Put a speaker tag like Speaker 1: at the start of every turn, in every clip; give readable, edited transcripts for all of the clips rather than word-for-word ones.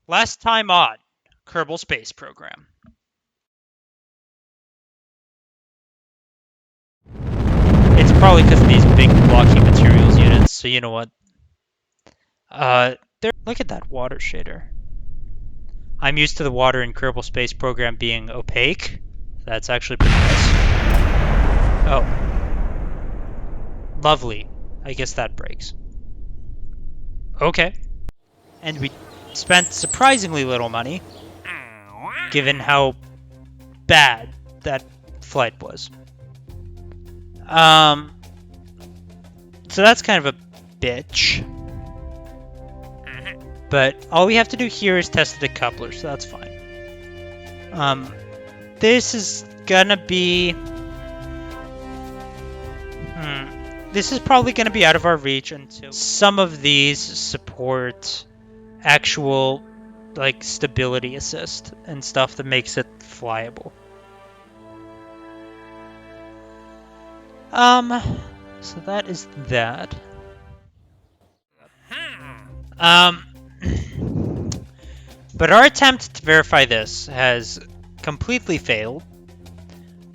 Speaker 1: Last time on Kerbal Space Program. It's probably because of these big blocky materials units, so you know what? Look at that water shader. I'm used to the water in Kerbal Space Program being opaque. That's actually pretty nice. Oh, lovely. I guess that breaks. Okay. And we spent surprisingly little money, given how bad that flight was. So that's kind of a bitch. But all we have to do here is test the decoupler, so that's fine. This is gonna be... This is probably gonna be out of our reach until some of these support actual, like, stability assist and stuff that makes it flyable. So that is that. But our attempt to verify this has completely failed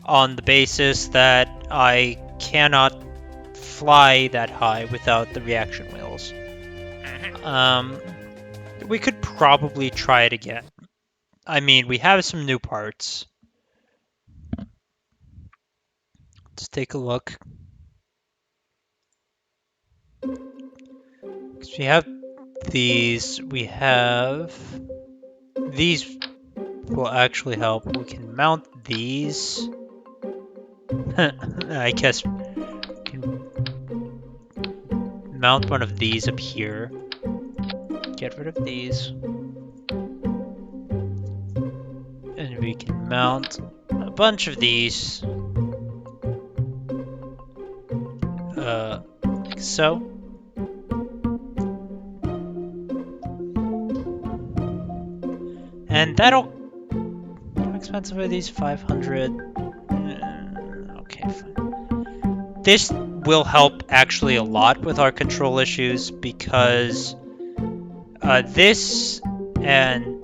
Speaker 1: on the basis that I cannot fly that high without the reaction wheels. We could probably try it again. I mean, we have some new parts. Let's take a look. We have these. These will actually help. We can mount these. I guess we can mount one of these up here. Get rid of these. And we can mount a bunch of these. Like so. And that'll... How expensive are these? 500? Okay, fine. This will help actually a lot with our control issues because this and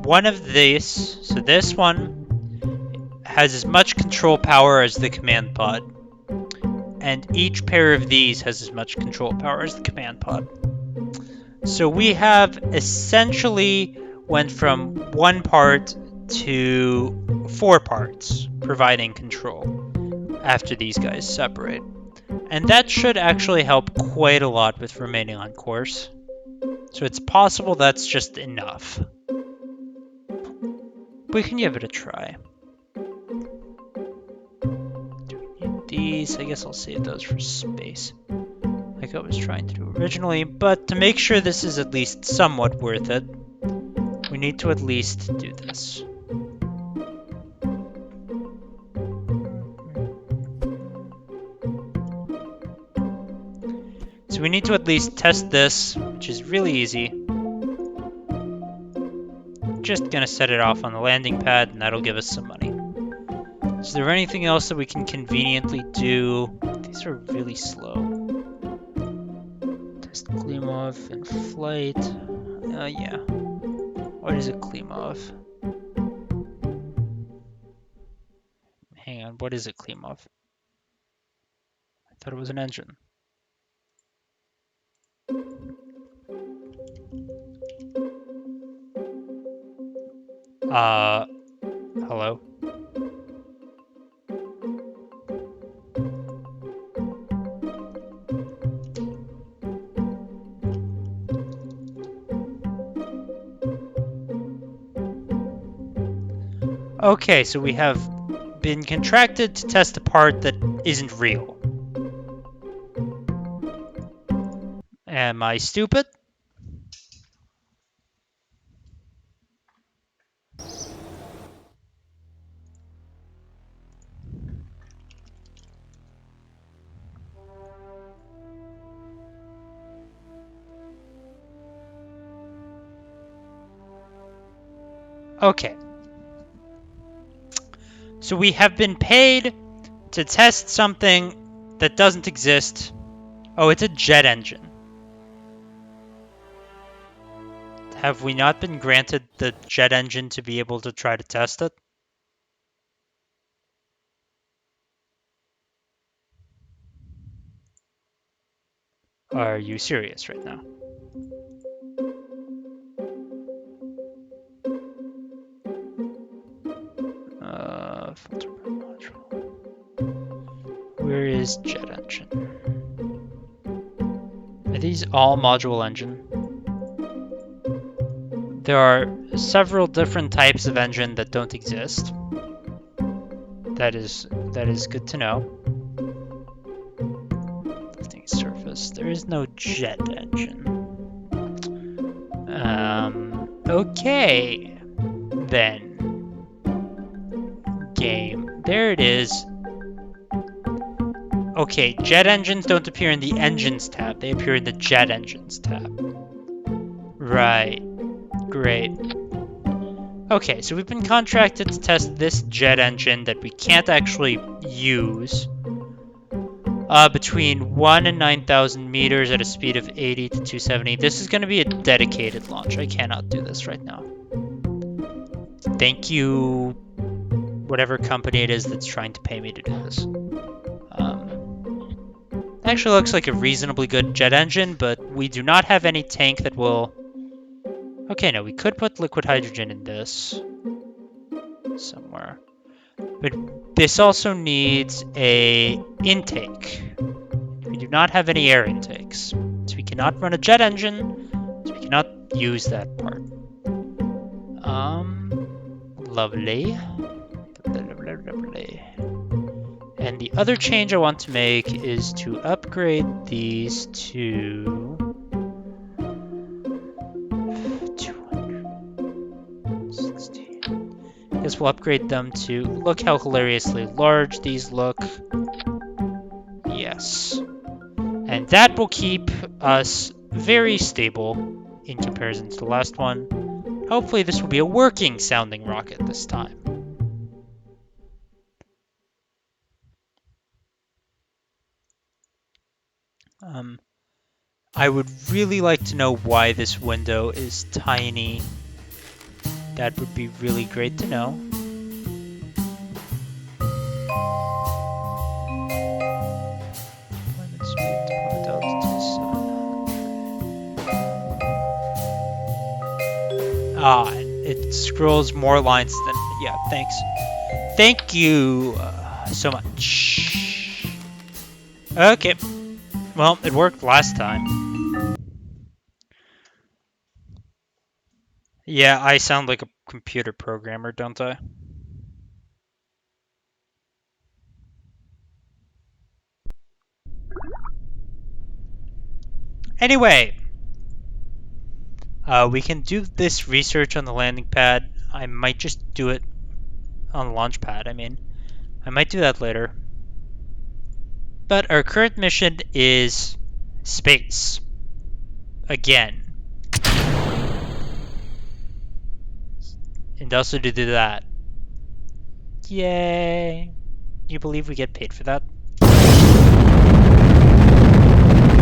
Speaker 1: one of these, so this one has as much control power as the command pod. And each pair of these has as much control power as the command pod. So we have essentially went from 1 part to 4 parts providing control after these guys separate. And that should actually help quite a lot with remaining on course. So it's possible that's just enough. We can give it a try. These, I guess I'll save those for space, like I was trying to do originally, but to make sure this is at least somewhat worth it, we need to at least do this. So we need to at least test this, which is really easy. Just gonna set it off on the landing pad, and that'll give us some money. Is there anything else that we can conveniently do? These are really slow. Test Klimov in flight. Yeah. What is a Klimov? Hang on, what is a Klimov? I thought it was an engine. Hello? Okay, so we have been contracted to test a part that isn't real. Am I stupid? Okay. So we have been paid to test something that doesn't exist. Oh, it's a jet engine. Have we not been granted the jet engine to be able to try to test it? Are you serious right now? Filter module. Where is jet engine? Are these all module engine? There are several different types of engine that don't exist. That is good to know. Lifting surface. There is no jet engine. Okay. Then. Game. There it is. Okay, jet engines don't appear in the engines tab. They appear in the jet engines tab. Right. Great. Okay, so we've been contracted to test this jet engine that we can't actually use between 1 and 9,000 meters at a speed of 80 to 270. This is going to be a dedicated launch. I cannot do this right now. Thank you, whatever company it is that's trying to pay me to do this. Actually looks like a reasonably good jet engine, but we do not have any tank that will... Okay, no, we could put liquid hydrogen in this somewhere. But this also needs a intake. We do not have any air intakes. So we cannot run a jet engine, so we cannot use that part. Lovely. Lovely. And the other change I want to make is to upgrade these to 260. I guess we'll upgrade them to look how hilariously large these look. Yes. And that will keep us very stable in comparison to the last one. Hopefully this will be a working sounding rocket this time. I would really like to know why this window is tiny. That would be really great to know. Deployment speed, deployment altitude 700. Ah, and it scrolls more lines than... Yeah, thanks. Thank you so much. Okay. Well, it worked last time. Yeah, I sound like a computer programmer, don't I? Anyway, we can do this research on the landing pad. I might just do it on the launch pad, I mean. I might do that later. But our current mission is space. Again. And also to do that. Yay. You believe we get paid for that?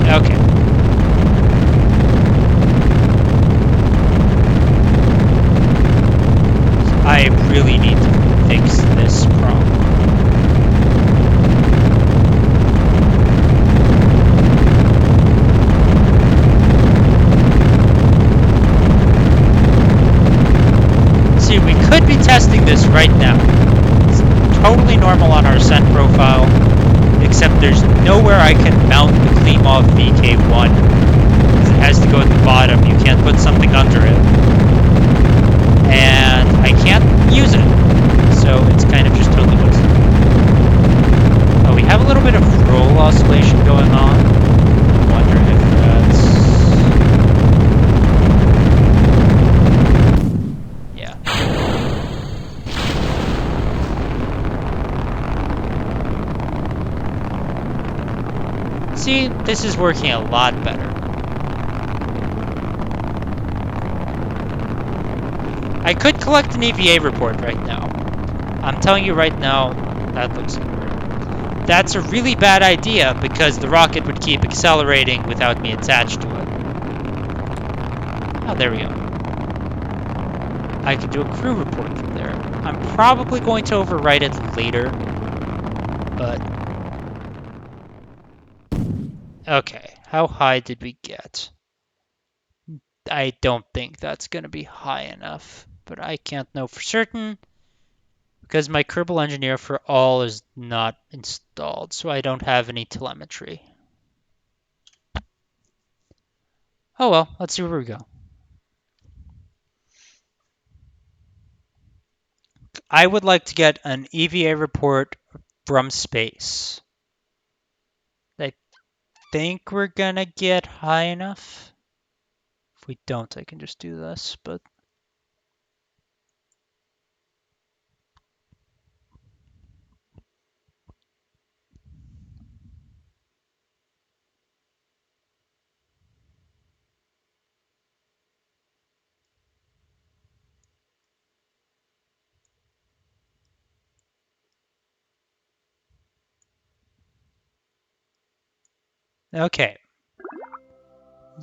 Speaker 1: Okay. I really need to fix this problem. See, we could be testing this right now. It's totally normal on our scent profile, except there's nowhere I can mount the Klimov VK1, because it has to go at the bottom. You can't put something under it. And I can't use it, so it's kind of just totally wasted. Oh, we have a little bit of roll oscillation going on. I wonder if that's... Yeah. See, this is working a lot better. I could collect an EVA report right now. I'm telling you right now, that looks weird. That's a really bad idea because the rocket would keep accelerating without me attached to it. Oh, there we go. I can do a crew report from there. I'm probably going to overwrite it later, but... Okay, how high did we get? I don't think that's going to be high enough, but I can't know for certain because my Kerbal engineer for all is not installed, so I don't have any telemetry. Oh well, let's see where we go. I would like to get an EVA report from space. I think we're gonna get high enough. If we don't, I can just do this, but... Okay.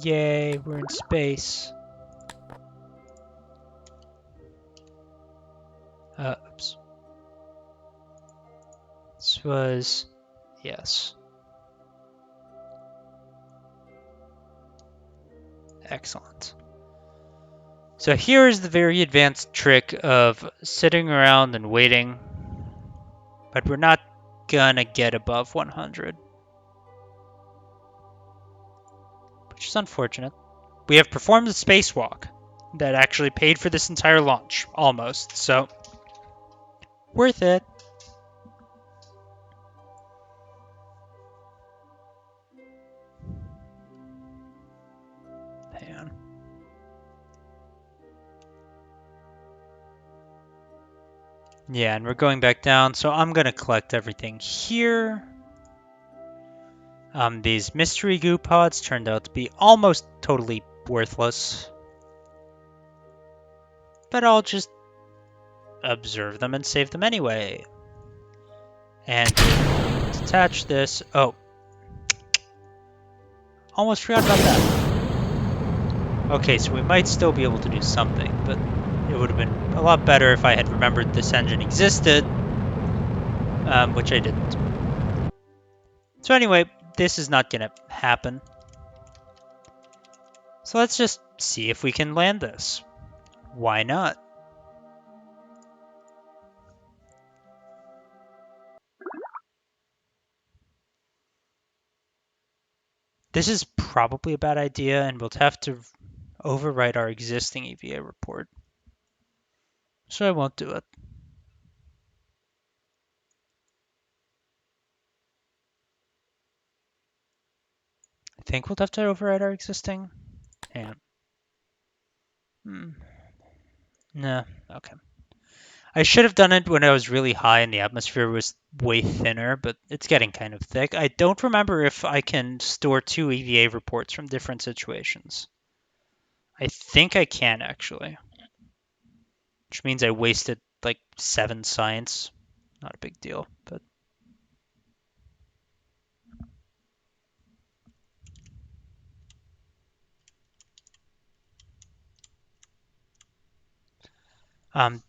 Speaker 1: Yay, we're in space. Oops. This was... Yes. Excellent. So here is the very advanced trick of sitting around and waiting, but we're not gonna get above 100, which is unfortunate. We have performed a spacewalk that actually paid for this entire launch, almost, so worth it. Hang on. Yeah, and we're going back down, so I'm gonna collect everything here. These mystery goo pods turned out to be almost totally worthless, but I'll just observe them and save them anyway. And detach this. Oh, almost forgot about that. Okay, so we might still be able to do something, but it would have been a lot better if I had remembered this engine existed, which I didn't. So anyway, this is not gonna happen. So let's just see if we can land this. Why not? This is probably a bad idea, and we'll have to overwrite our existing EVA report. So I won't do it. I think we'll have to overwrite our existing. Yeah. No. Okay. I should have done it when I was really high and the atmosphere was way thinner, but it's getting kind of thick. I don't remember if I can store 2 EVA reports from different situations. I think I can, actually. Which means I wasted like 7 science. Not a big deal, but...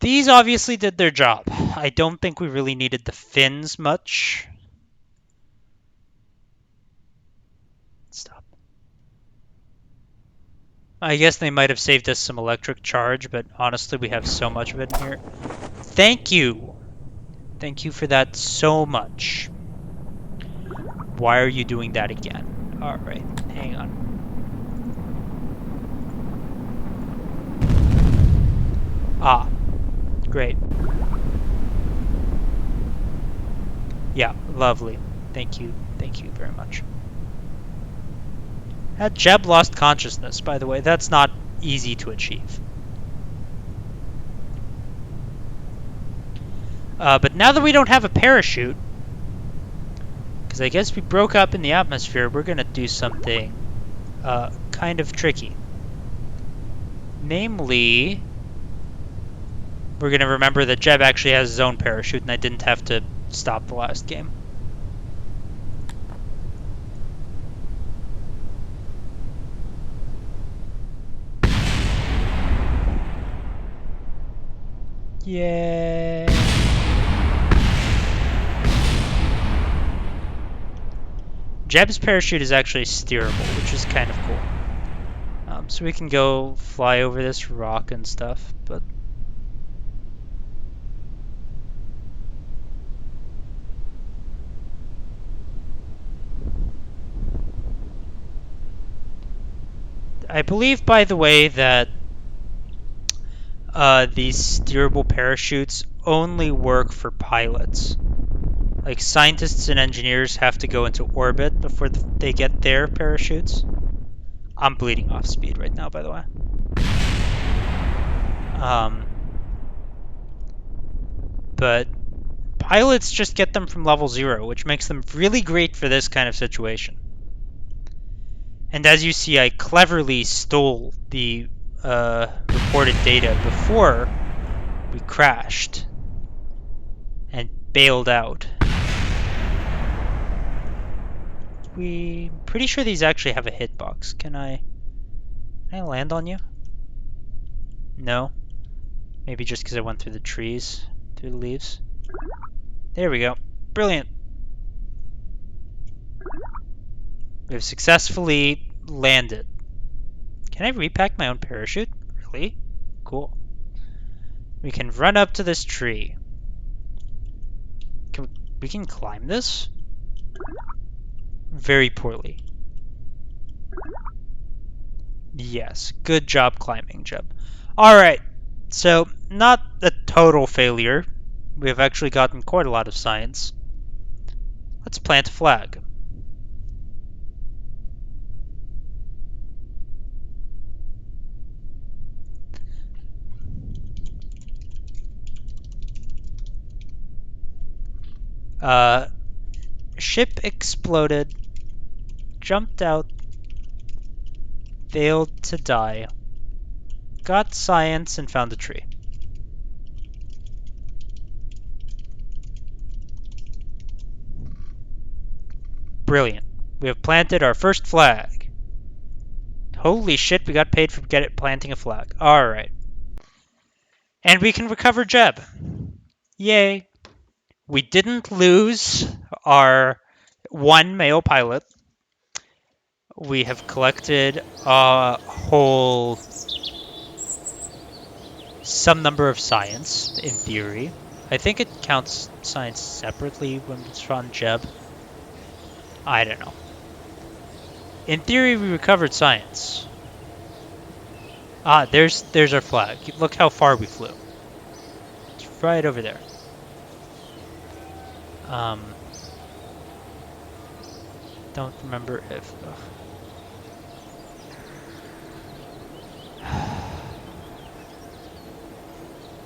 Speaker 1: These obviously did their job. I don't think we really needed the fins much. Stop. I guess they might have saved us some electric charge, but honestly, we have so much of it in here. Thank you! Thank you for that so much. Why are you doing that again? Alright, hang on. Ah, great. Yeah, lovely. Thank you very much. Jeb lost consciousness, by the way. That's not easy to achieve. But now that we don't have a parachute, because I guess we broke up in the atmosphere, we're going to do something kind of tricky. Namely, we're going to remember that Jeb actually has his own parachute, and I didn't have to stop the last game. Yay! Jeb's parachute is actually steerable, which is kind of cool. So we can go fly over this rock and stuff, but I believe, by the way, that these steerable parachutes only work for pilots. Like, scientists and engineers have to go into orbit before they get their parachutes. I'm bleeding off speed right now, by the way. But pilots just get them from level 0, which makes them really great for this kind of situation. And as you see, I cleverly stole the reported data before we crashed and bailed out. We're pretty sure these actually have a hitbox. Can I land on you? No. Maybe just because I went through the trees, through the leaves. There we go. Brilliant. We have successfully landed. Can I repack my own parachute? Really? Cool. We can run up to this tree. We can climb this? Very poorly. Yes, good job climbing, Jeb. Alright, so not a total failure. We have actually gotten quite a lot of science. Let's plant a flag. Ship exploded, jumped out, failed to die, got science, and found a tree. Brilliant. We have planted our first flag. Holy shit, we got paid for planting a flag. Alright. And we can recover Jeb. Yay. We didn't lose our one male pilot. We have collected a whole some number of science, in theory. I think it counts science separately when it's on Jeb. I don't know. In theory, we recovered science. Ah, there's our flag. Look how far we flew. It's right over there. Don't remember if...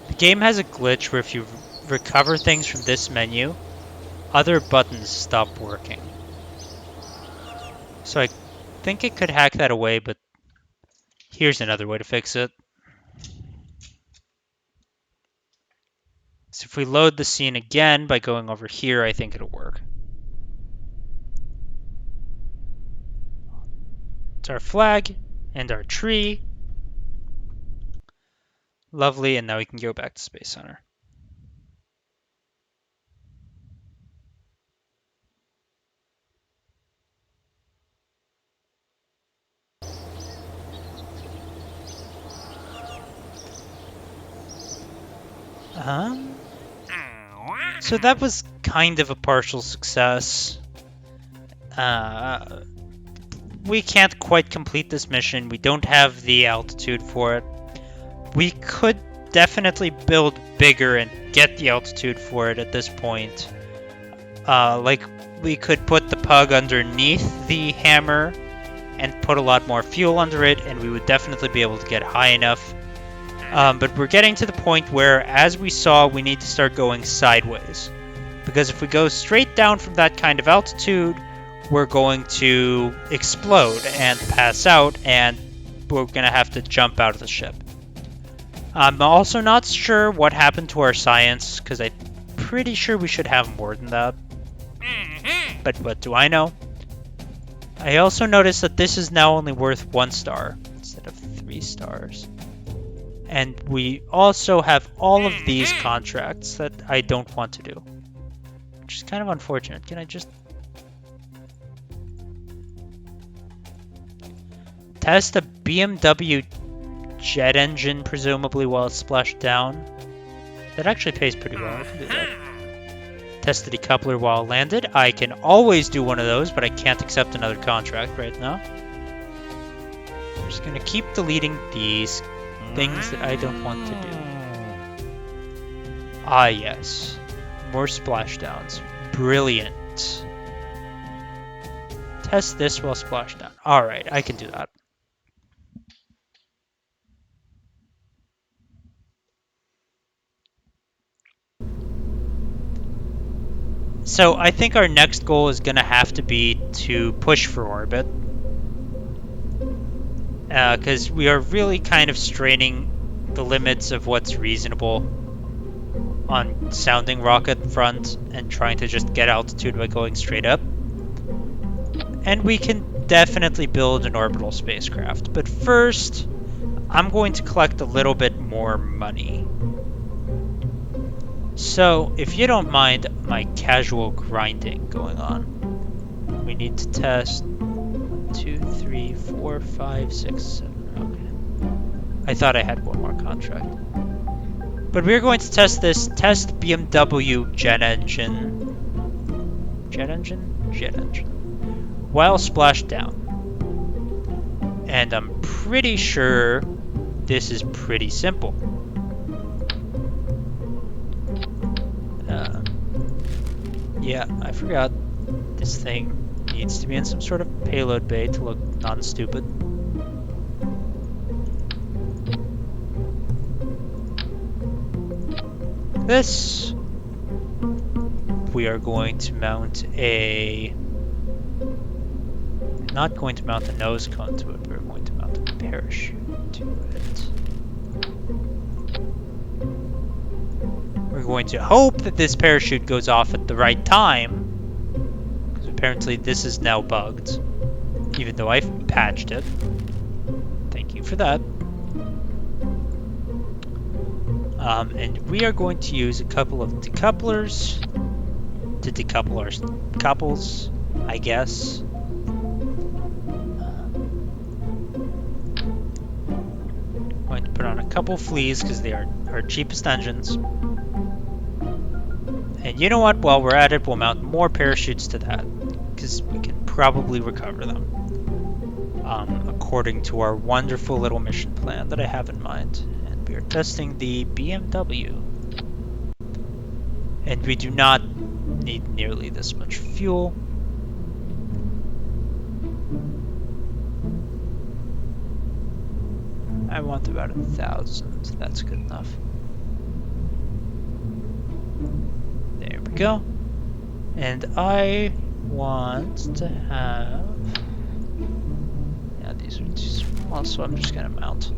Speaker 1: The game has a glitch where if you recover things from this menu, other buttons stop working. So I think it could hack that away, but here's another way to fix it. So if we load the scene again by going over here, I think it'll work. It's our flag and our tree. Lovely, and now we can go back to Space Center. So that was kind of a partial success. We can't quite complete this mission. We don't have the altitude for it. We could definitely build bigger and get the altitude for it at this point. Like, we could put the pug underneath the hammer and put a lot more fuel under it, and we would definitely be able to get high enough. But we're getting to the point where, as we saw, we need to start going sideways. Because if we go straight down from that kind of altitude, we're going to explode and pass out, and we're going to have to jump out of the ship. I'm also not sure what happened to our science, because I'm pretty sure we should have more than that. But what do I know? I also noticed that this is now only worth 1 star instead of 3 stars. And we also have all of these contracts that I don't want to do, which is kind of unfortunate. Can I just test a BMW jet engine, presumably while it's splashed down? That actually pays pretty well. I can do that. Test the decoupler while landed. I can always do one of those, but I can't accept another contract right now. I'm just going to keep deleting these things that I don't want to do. Ah, yes. More splashdowns. Brilliant. Test this while splashdown. Alright, I can do that. So I think our next goal is going to have to be to push for orbit. Because we are really kind of straining the limits of what's reasonable on sounding rocket front and trying to just get altitude by going straight up. And we can definitely build an orbital spacecraft. But first, I'm going to collect a little bit more money. So, if you don't mind my casual grinding going on, we need to test 1, 2, 3, 4, 5, 6, 7. Okay. I thought I had one more contract. But we're going to test this test BMW jet engine. Jet engine? Jet engine. While splashed down. And I'm pretty sure this is pretty simple. Yeah, I forgot. This thing needs to be in some sort of payload bay to look non-stupid. This, we are going to mount a... not going to mount a nose cone to it, we're going to mount a parachute to it. We're going to hope that this parachute goes off at the right time, because apparently this is now bugged, even though I've patched it. Thank you for that. And we are going to use a couple of decouplers to decouple our couples, I guess. Going to put on a couple fleas because they are our cheapest engines. And you know what? While we're at it, we'll mount more parachutes to that, because we can probably recover them, according to our wonderful little mission plan that I have in mind. And we are testing the BMW. And we do not need nearly this much fuel. I want about 1,000. That's good enough. There we go. And I want to have... yeah, these are too small, so I'm just gonna mount.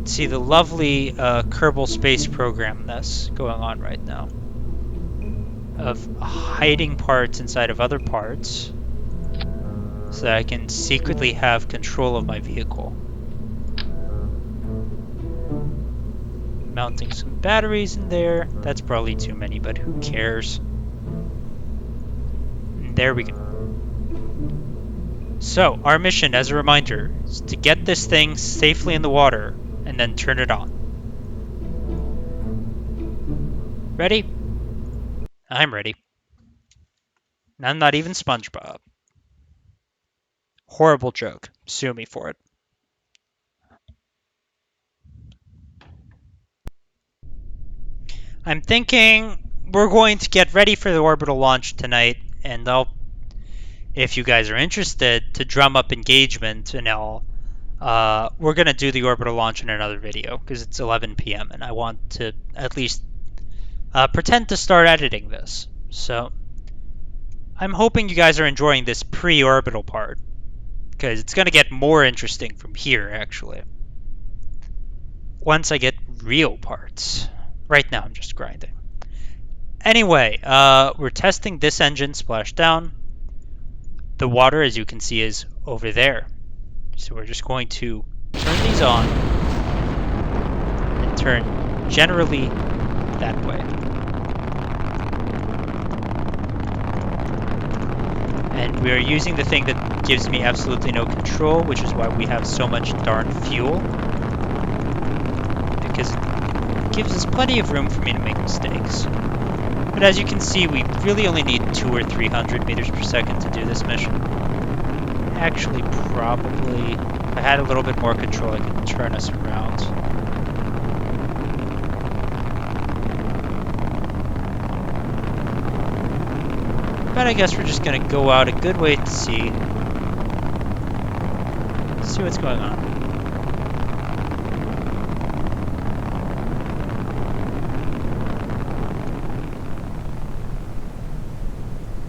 Speaker 1: See the lovely Kerbal space program that's going on right now. Of hiding parts inside of other parts, so that I can secretly have control of my vehicle. Mounting some batteries in there. That's probably too many, but who cares? And there we go. So, our mission, as a reminder, is to get this thing safely in the water and then turn it on. Ready? I'm ready. And I'm not even SpongeBob. Horrible joke. Sue me for it. I'm thinking we're going to get ready for the orbital launch tonight, and I'll, if you guys are interested, to drum up engagement and all, we're going to do the orbital launch in another video, because it's 11 p.m. and I want to at least pretend to start editing this. So I'm hoping you guys are enjoying this pre-orbital part, because it's going to get more interesting from here, actually. Once I get real parts. Right now, I'm just grinding. Anyway, we're testing this engine splashdown. the water, as you can see, is over there. So we're just going to turn these on and turn generally that way. And we are using the thing that gives me absolutely no control, which is why we have so much darn fuel. Because it gives us plenty of room for me to make mistakes. But as you can see, we really only need 200 or 300 meters per second to do this mission. Actually, probably, if I had a little bit more control, I could turn us around. But I guess we're just gonna go out a good way to sea. See what's going on.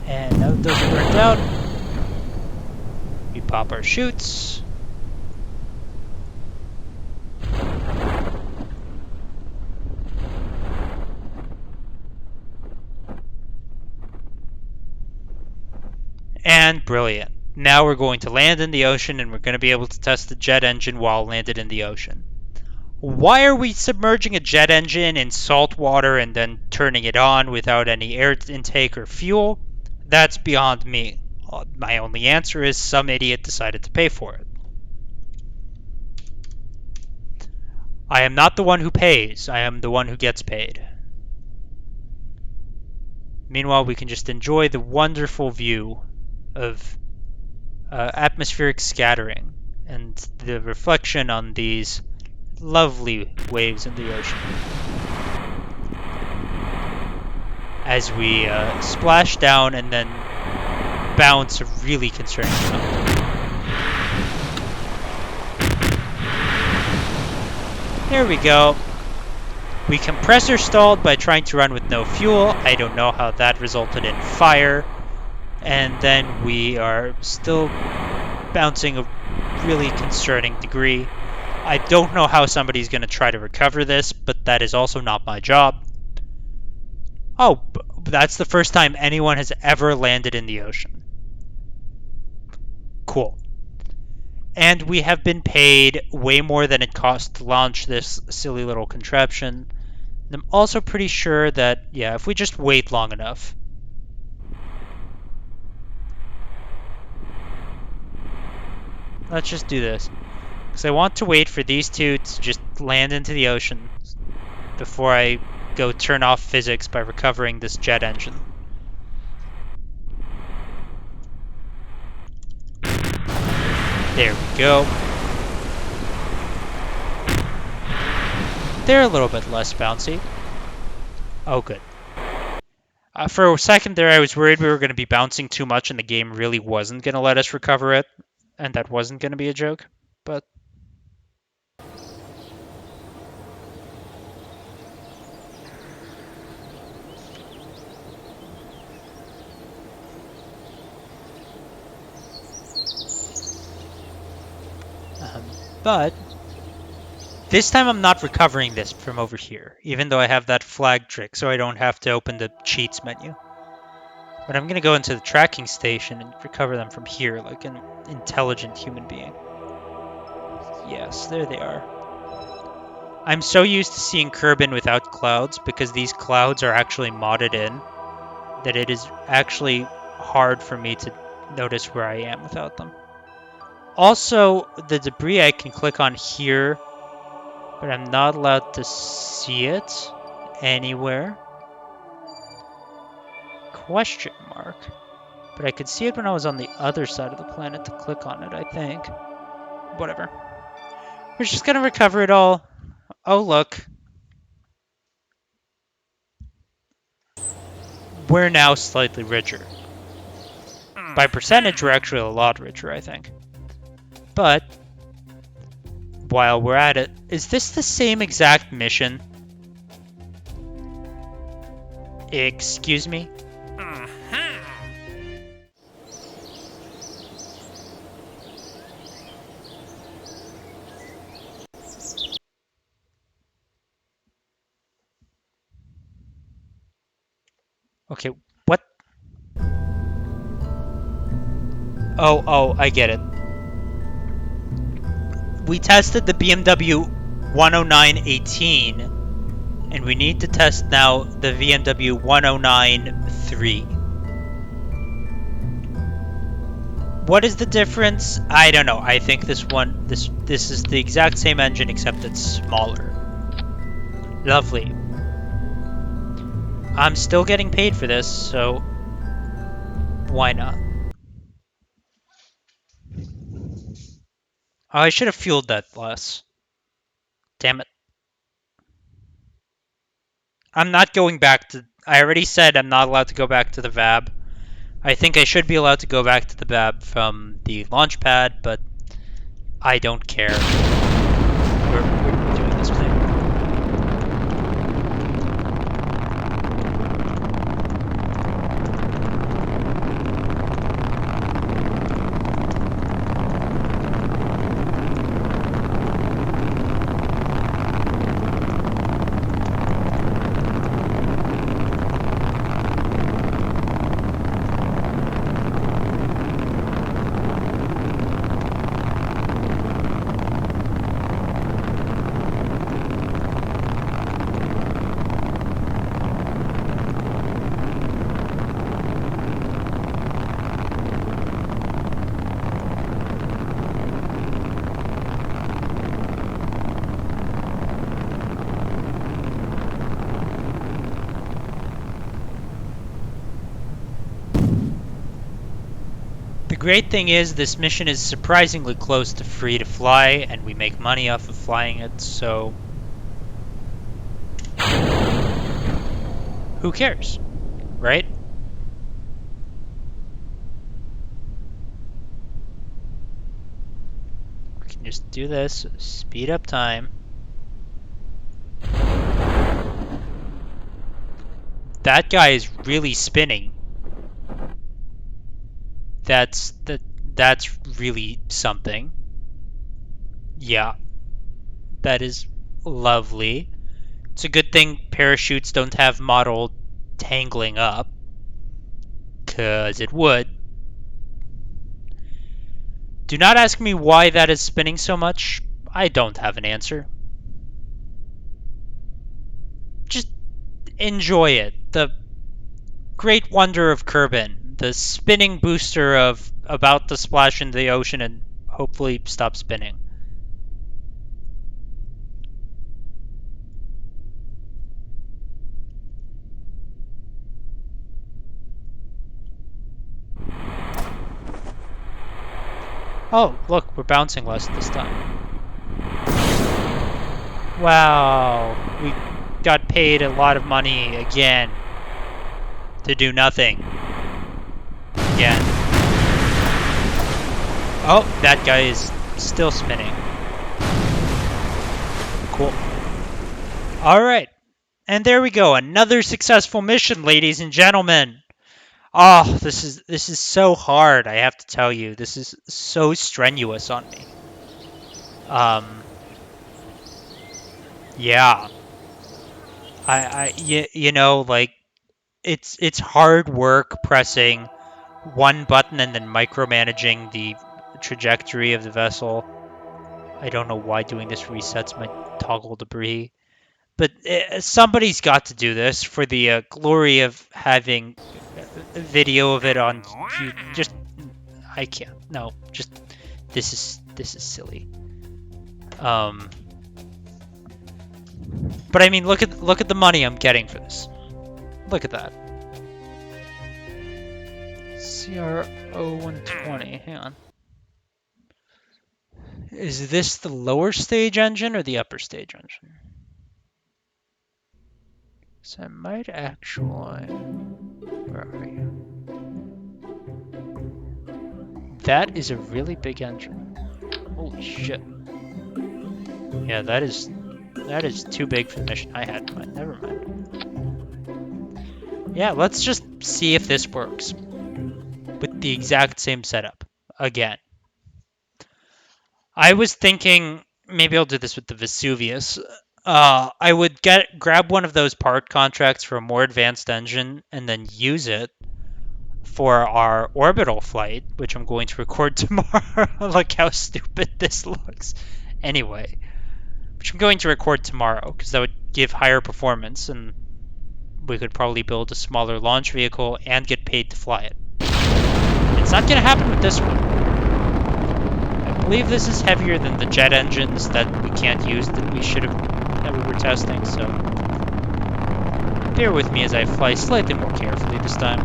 Speaker 1: And now that those are burnt out, we pop our chutes. And brilliant. Now we're going to land in the ocean and we're going to be able to test the jet engine while landed in the ocean. Why are we submerging a jet engine in salt water and then turning it on without any air intake or fuel? That's beyond me. My only answer is some idiot decided to pay for it. I am not the one who pays, I am the one who gets paid. Meanwhile, we can just enjoy the wonderful view of atmospheric scattering and the reflection on these lovely waves in the ocean. As we splash down and then bounce a really concerning amount. There we go. We compressor stalled by trying to run with no fuel. I don't know how that resulted in fire. And then we are still bouncing a really concerning degree. I don't know how somebody's going to try to recover this, but that is also not my job. Oh, that's the first time anyone has ever landed in the ocean. Cool. And we have been paid way more than it cost to launch this silly little contraption. And I'm also pretty sure that, yeah, if we just wait long enough. Let's just do this. Because I want to wait for these two to just land into the ocean before I go turn off physics by recovering this jet engine. There we go. They're a little bit less bouncy. Oh, good. For a second there, I was worried we were going to be bouncing too much and the game really wasn't going to let us recover it. And that wasn't going to be a joke. But But this time I'm not recovering this from over here, even though I have that flag trick, so I don't have to open the cheats menu. But I'm going to go into the tracking station and recover them from here like an intelligent human being. Yes, there they are. I'm so used to seeing Kerbin without clouds because these clouds are actually modded in that it is actually hard for me to notice where I am without them. Also, the debris I can click on here, but I'm not allowed to see it anywhere. Question mark. But I could see it when I was on the other side of the planet to click on it, I think. Whatever. We're just gonna recover it all. Oh, look. We're now slightly richer. By percentage, we're actually a lot richer, I think. But while we're at it, is this the same exact mission? Excuse me? Okay, what? Oh, I get it. We tested the BMW 10918, and we need to test now the BMW 109-3. What is the difference? I don't know. I think this is the exact same engine except it's smaller. Lovely. I'm still getting paid for this, so why not? Oh, I should have fueled that less. Damn it. I'm not going back to. I already said I'm not allowed to go back to the VAB. I think I should be allowed to go back to the VAB from the launch pad, but I don't care. We're doing this thing. The great thing is this mission is surprisingly close to free to fly, and we make money off of flying it, so who cares, right? We can just do this, speed up time. That guy is really spinning. That's really something. Yeah, that is lovely. It's a good thing parachutes don't have model tangling up, 'cause it would. Do not ask me why that is spinning so much. I don't have an answer. Just enjoy it. The great wonder of Kerbin. The spinning booster of about to splash into the ocean and hopefully stop spinning. Oh, look, we're bouncing less this time. Wow, we got paid a lot of money again to do nothing. Again. Oh, that guy is still spinning. Cool. Alright. And there we go. Another successful mission, ladies and gentlemen. Oh, this is so hard, I have to tell you. This is so strenuous on me. Yeah. You know, like it's hard work pressing one button and then micromanaging the trajectory of the vessel. I don't know why doing this resets my toggle debris. But somebody's got to do this for the glory of having a video of it on you. Just I can't. No, just this is silly. But I mean, look at the money I'm getting for this. Look at that. CRO 120. Hang on. Is this the lower stage engine or the upper stage engine? So I might actually. Where are you? That is a really big engine. Holy shit. Yeah, that is too big for the mission I had in mind. Never mind. Yeah, let's just see if this works. With the exact same setup. Again. I was thinking maybe I'll do this with the Vesuvius. I would grab one of those part contracts for a more advanced engine and then use it. for our orbital flight, which I'm going to record tomorrow. Look how stupid this looks. Anyway, which I'm going to record tomorrow because that would give higher performance and we could probably build a smaller launch vehicle and get paid to fly it. It's not going to happen with this one. I believe this is heavier than the jet engines that we can't use that we were testing, so bear with me as I fly slightly more carefully this time.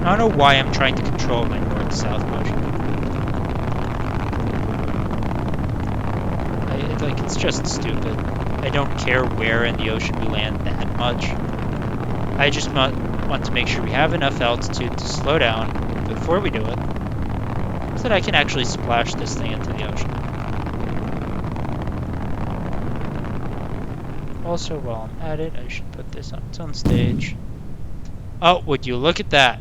Speaker 1: I don't know why I'm trying to control my north-south motion. It's just stupid. I don't care where in the ocean we land that much. I just want to make sure we have enough altitude to slow down before we do it, so that I can actually splash this thing into the ocean. Also, while I'm at it, I should put this on its own stage. Oh, would you look at that?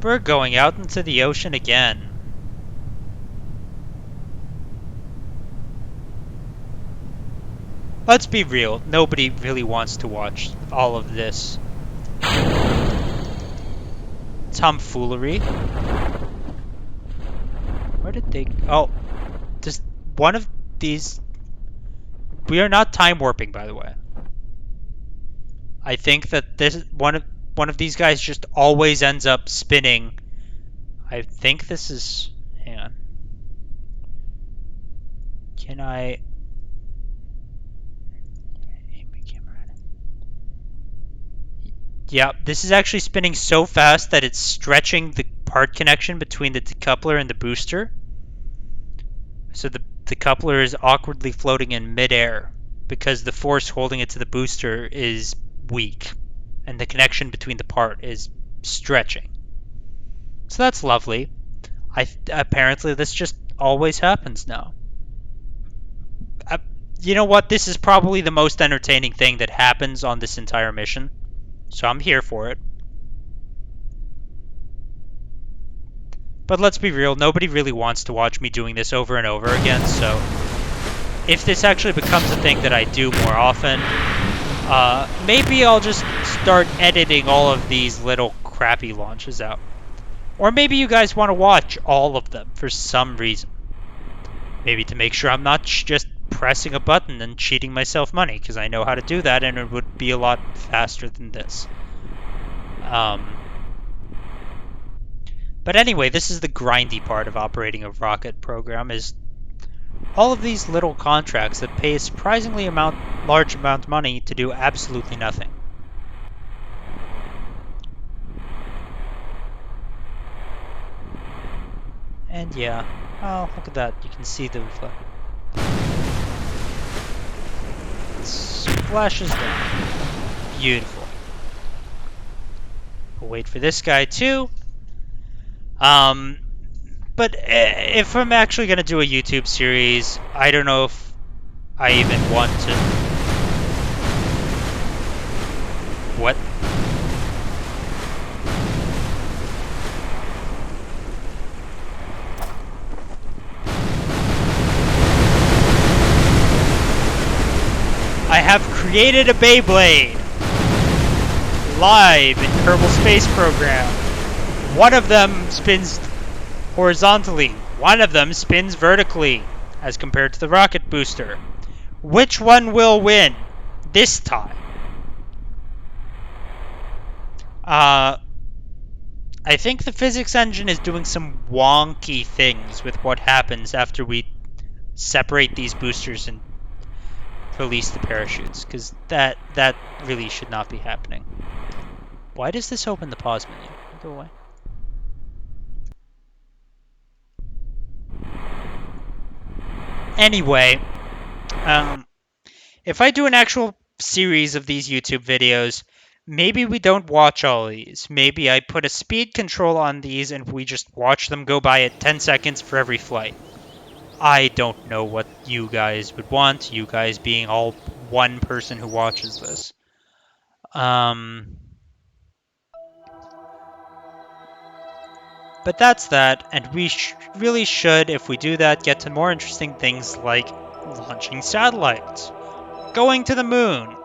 Speaker 1: We're going out into the ocean again. Let's be real, nobody really wants to watch all of this tomfoolery. Where did they... Oh, just one of these... We are not time warping, by the way. I think that this one of these guys just always ends up spinning. I think this is... Hang on. Can I... Yeah, this is actually spinning so fast that it's stretching the part connection between the decoupler and the booster. So the decoupler is awkwardly floating in midair because the force holding it to the booster is weak and the connection between the part is stretching. So that's lovely. Apparently this just always happens now. You know what? This is probably the most entertaining thing that happens on this entire mission. So I'm here for it. But let's be real, nobody really wants to watch me doing this over and over again, so if this actually becomes a thing that I do more often, maybe I'll just start editing all of these little crappy launches out. Or maybe you guys want to watch all of them for some reason. Maybe to make sure I'm not just pressing a button and cheating myself money, because I know how to do that and it would be a lot faster than this. But anyway, this is the grindy part of operating a rocket program, is all of these little contracts that pay a surprisingly large amount of money to do absolutely nothing. And yeah, oh, look at that. You can see the reflect. It splashes down. Beautiful. We'll wait for this guy too. But if I'm actually going to do a YouTube series, I don't know if I even want to... What? I have created a Beyblade live in Kerbal Space Program. One of them spins horizontally. One of them spins vertically, as compared to the rocket booster. Which one will win this time? I think the physics engine is doing some wonky things with what happens after we separate these boosters and release the parachutes, because that really should not be happening. Why does this open the pause menu? Go away. Anyway, if I do an actual series of these YouTube videos, maybe we don't watch all of these. Maybe I put a speed control on these and we just watch them go by at 10 seconds for every flight. I don't know what you guys would want, you guys being all one person who watches this. But that's that, and we really should, if we do that, get to more interesting things like launching satellites, going to the moon,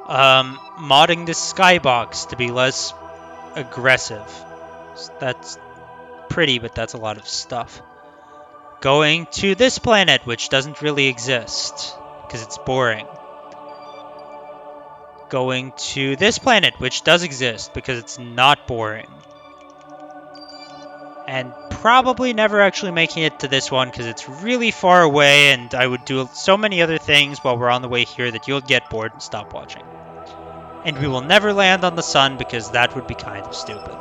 Speaker 1: modding the skybox to be less aggressive. That's pretty, but that's a lot of stuff. Going to this planet, which doesn't really exist, because it's boring. Going to this planet, which does exist, because it's not boring. And probably never actually making it to this one, because it's really far away, and I would do so many other things while we're on the way here that you'll get bored and stop watching. And we will never land on the sun, because that would be kind of stupid.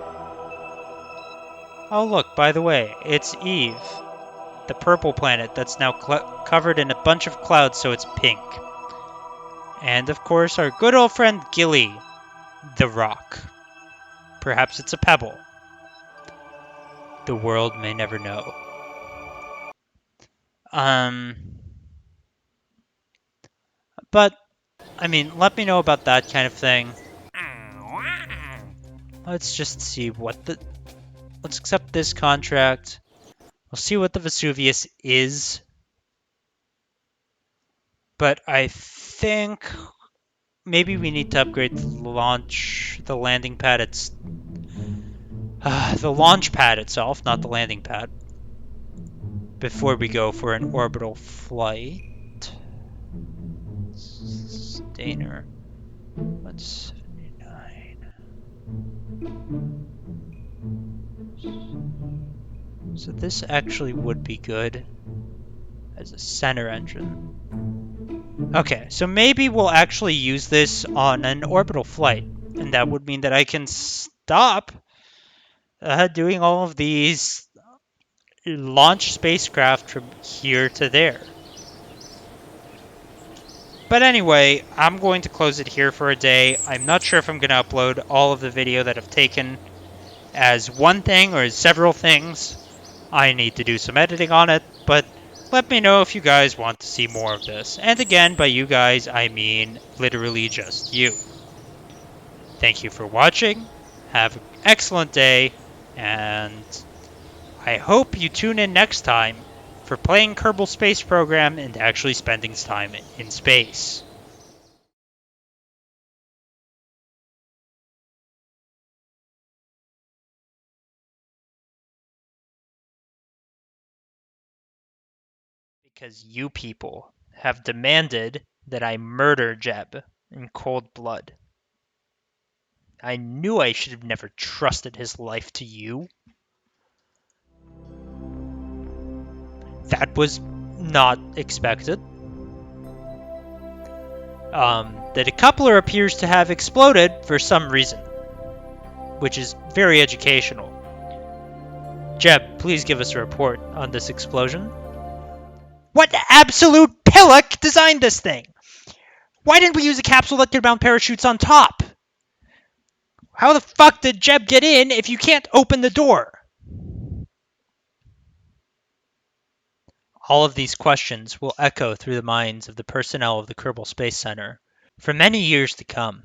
Speaker 1: Oh look, by the way, it's Eve, the purple planet that's now covered in a bunch of clouds so it's pink. And of course our good old friend Gilly, the rock. Perhaps it's a pebble. The world may never know. But, I mean, let me know about that kind of thing. Let's just see what the... Let's accept this contract. We'll see what the Vesuvius is. But I think maybe we need to upgrade the landing pad. It's the launch pad itself, not the landing pad, before we go for an orbital flight. Stainer 179. So this actually would be good as a center engine. Okay, so maybe we'll actually use this on an orbital flight, and that would mean that I can stop doing all of these launch spacecraft from here to there. But anyway, I'm going to close it here for a day. I'm not sure if I'm going to upload all of the video that I've taken as one thing or as several things. I need to do some editing on it, but let me know if you guys want to see more of this. And again, by you guys, I mean literally just you. Thank you for watching. Have an excellent day, and I hope you tune in next time for playing Kerbal Space Program and actually spending time in space. Because you people have demanded that I murder Jeb in cold blood. I knew I should have never trusted his life to you. That was not expected. The decoupler appears to have exploded for some reason, which is very educational. Jeb, please give us a report on this explosion. What absolute pillock designed this thing? Why didn't we use a capsule that could mount parachutes on top? How the fuck did Jeb get in if you can't open the door? All of these questions will echo through the minds of the personnel of the Kerbal Space Center for many years to come.